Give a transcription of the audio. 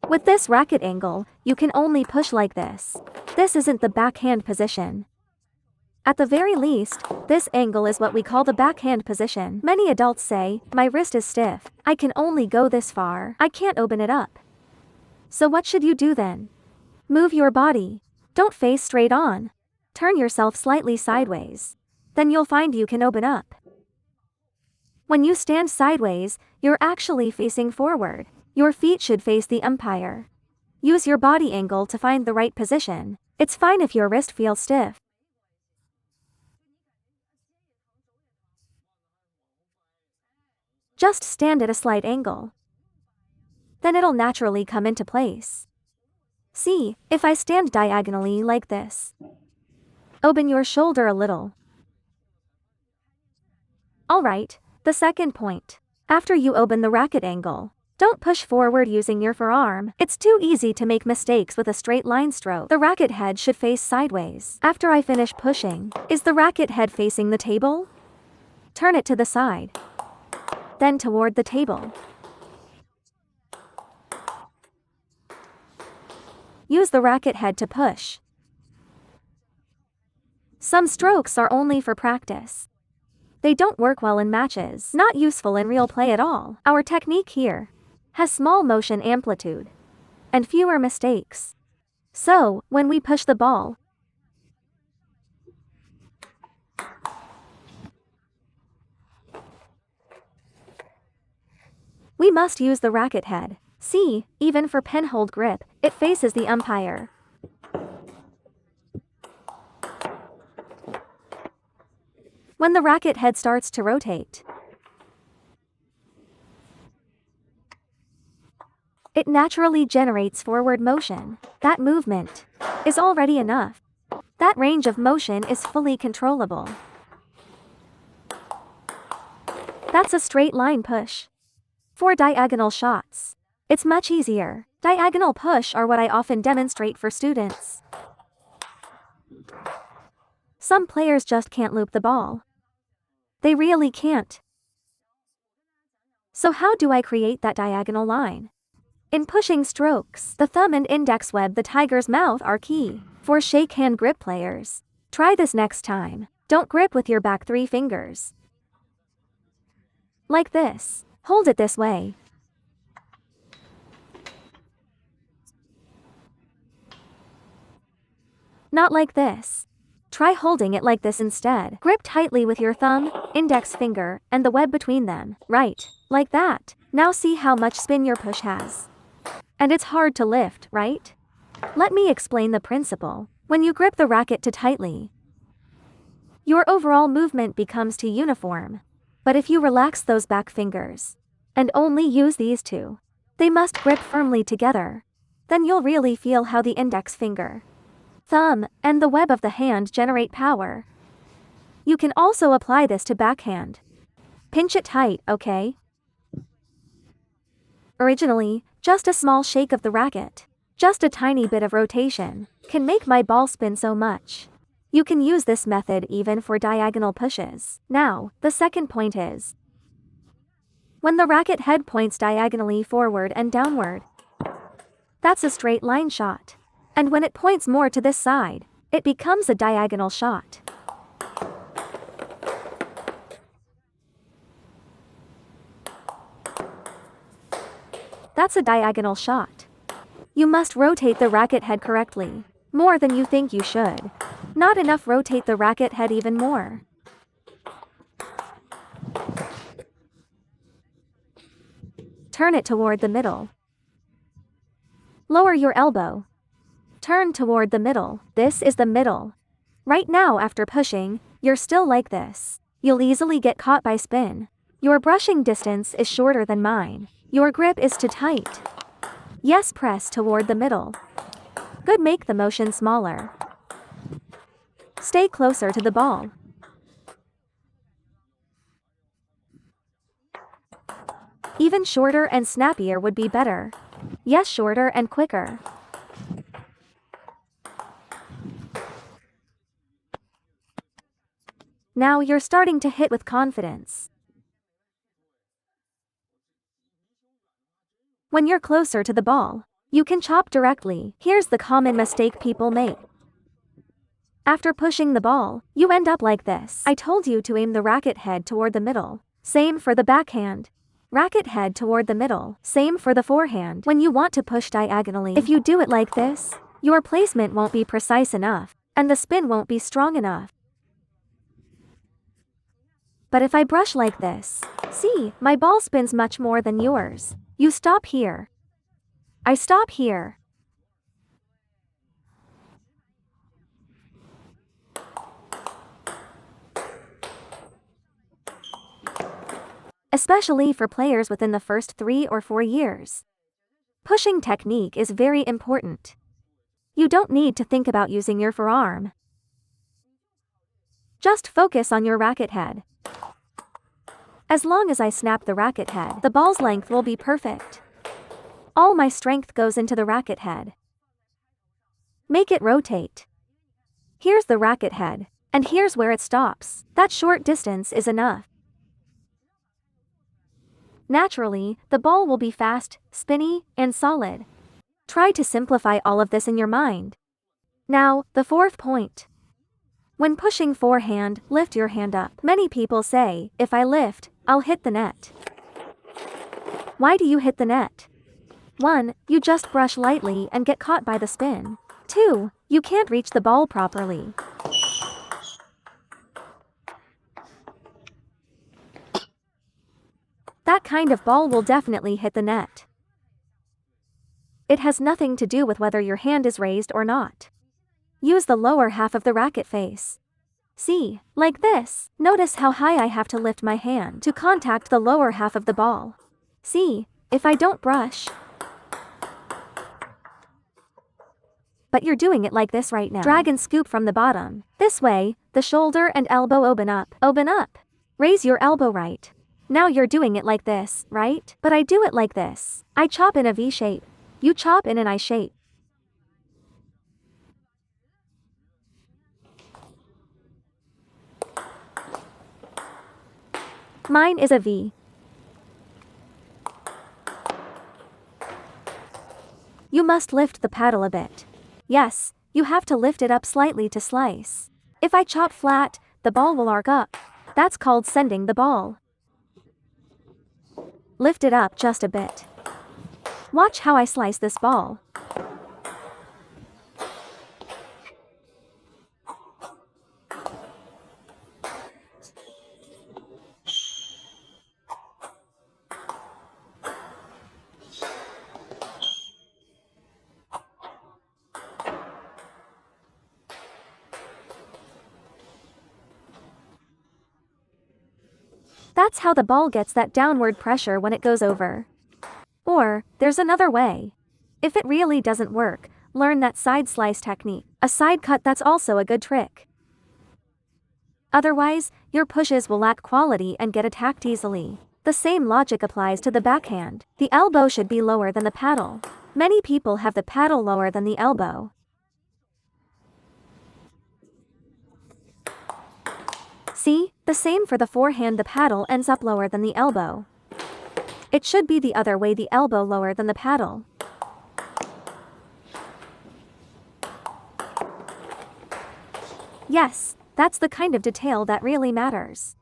With this racket angle, you can only push like this. This isn't the backhand position. At the very least, this angle is what we call the backhand position. Many adults say, my wrist is stiff, I can only go this far, I can't open it up. So what should you do then? Move your body. Don't face straight on. Turn yourself slightly sideways. Then you'll find you can open up. When you stand sideways, you're actually facing forward. Your feet should face the umpire. Use your body angle to find the right position. It's fine if your wrist feels stiff. Just stand at a slight angle. Then it'll naturally come into place. See, if I stand diagonally like this. Open your shoulder a little. Alright, the second point. After you open the racket angle, don't push forward using your forearm. It's too easy to make mistakes with a straight line stroke. The racket head should face sideways. After I finish pushing, is the racket head facing the table? Turn it to the side. Then toward the table. Use the racket head to push. Some strokes are only for practice. They don't work well in matches, not useful in real play at all. Our technique here has small motion amplitude and fewer mistakes. So, when we push the ball, we must use the racket head. See, even for pinhold grip, it faces the umpire. When the racket head starts to rotate, it naturally generates forward motion. That movement is already enough. That range of motion is fully controllable. That's a straight line push. For diagonal shots, it's much easier. Diagonal push are what I often demonstrate for students. Some players just can't loop the ball. They really can't. So how do I create that diagonal line? In pushing strokes, the thumb and index web the tiger's mouth are key. For shake hand grip players, try this next time. Don't grip with your back 3 fingers. Like this. Hold it this way. Not like this. Try holding it like this instead. Grip tightly with your thumb, index finger, and the web between them. Right, like that. Now see how much spin your push has. And it's hard to lift, right? Let me explain the principle. When you grip the racket too tightly, your overall movement becomes too uniform. But if you relax those back fingers, and only use these two, they must grip firmly together. Then you'll really feel how the index finger, thumb, and the web of the hand generate power. You can also apply this to backhand. Pinch it tight, okay? Originally, just a small shake of the racket, just a tiny bit of rotation, can make my ball spin so much. You can use this method even for diagonal pushes. Now, the second point is, when the racket head points diagonally forward and downward, that's a straight line shot. And when it points more to this side, it becomes a diagonal shot. That's a diagonal shot. You must rotate the racket head correctly, more than you think you should. Not enough, rotate the racket head even more. Turn it toward the middle. Lower your elbow. Turn toward the middle. This is the middle. Right now, after pushing, you're still like this. You'll easily get caught by spin. Your brushing distance is shorter than mine. Your grip is too tight. Yes, press toward the middle. Good, make the motion smaller. Stay closer to the ball. Even shorter and snappier would be better. Yes, shorter and quicker. Now you're starting to hit with confidence. When you're closer to the ball, You can chop directly. Here's the common mistake people make. After pushing the ball, you end up like this. I told you to aim the racket head toward the middle. Same for the backhand. Racket head toward the middle. Same for the forehand. When you want to push diagonally, if you do it like this, your placement won't be precise enough, and the spin won't be strong enough. But if I brush like this, see, my ball spins much more than yours. You stop here. I stop here. Especially for players within the first 3 or 4 years. Pushing technique is very important. You don't need to think about using your forearm. Just focus on your racket head. As long as I snap the racket head, the ball's length will be perfect. All my strength goes into the racket head. Make it rotate. Here's the racket head, and here's where it stops. That short distance is enough. Naturally, the ball will be fast, spinny, and solid. Try to simplify all of this in your mind. Now, the fourth point. When pushing forehand, lift your hand up. Many people say, if I lift, I'll hit the net. Why do you hit the net? 1. You just brush lightly and get caught by the spin. 2. You can't reach the ball properly. That kind of ball will definitely hit the net. It has nothing to do with whether your hand is raised or not. Use the lower half of the racket face. See, like this. Notice how high I have to lift my hand to contact the lower half of the ball. See, if I don't brush. But you're doing it like this right now. Drag and scoop from the bottom. This way, the shoulder and elbow open up. Open up. Raise your elbow right. Now you're doing it like this, right? But I do it like this. I chop in a V shape. You chop in an I shape. Mine is a V. You must lift the paddle a bit. Yes, you have to lift it up slightly to slice. If I chop flat, the ball will arc up. That's called sending the ball. Lift it up just a bit. Watch how I slice this ball. That's how the ball gets that downward pressure when it goes over. Or, there's another way. If it really doesn't work, learn that side slice technique. A side cut, that's also a good trick. Otherwise, your pushes will lack quality and get attacked easily. The same logic applies to the backhand. The elbow should be lower than the paddle. Many people have the paddle lower than the elbow. See, the same for the forehand, the paddle ends up lower than the elbow. It should be the other way, the elbow lower than the paddle. Yes, that's the kind of detail that really matters.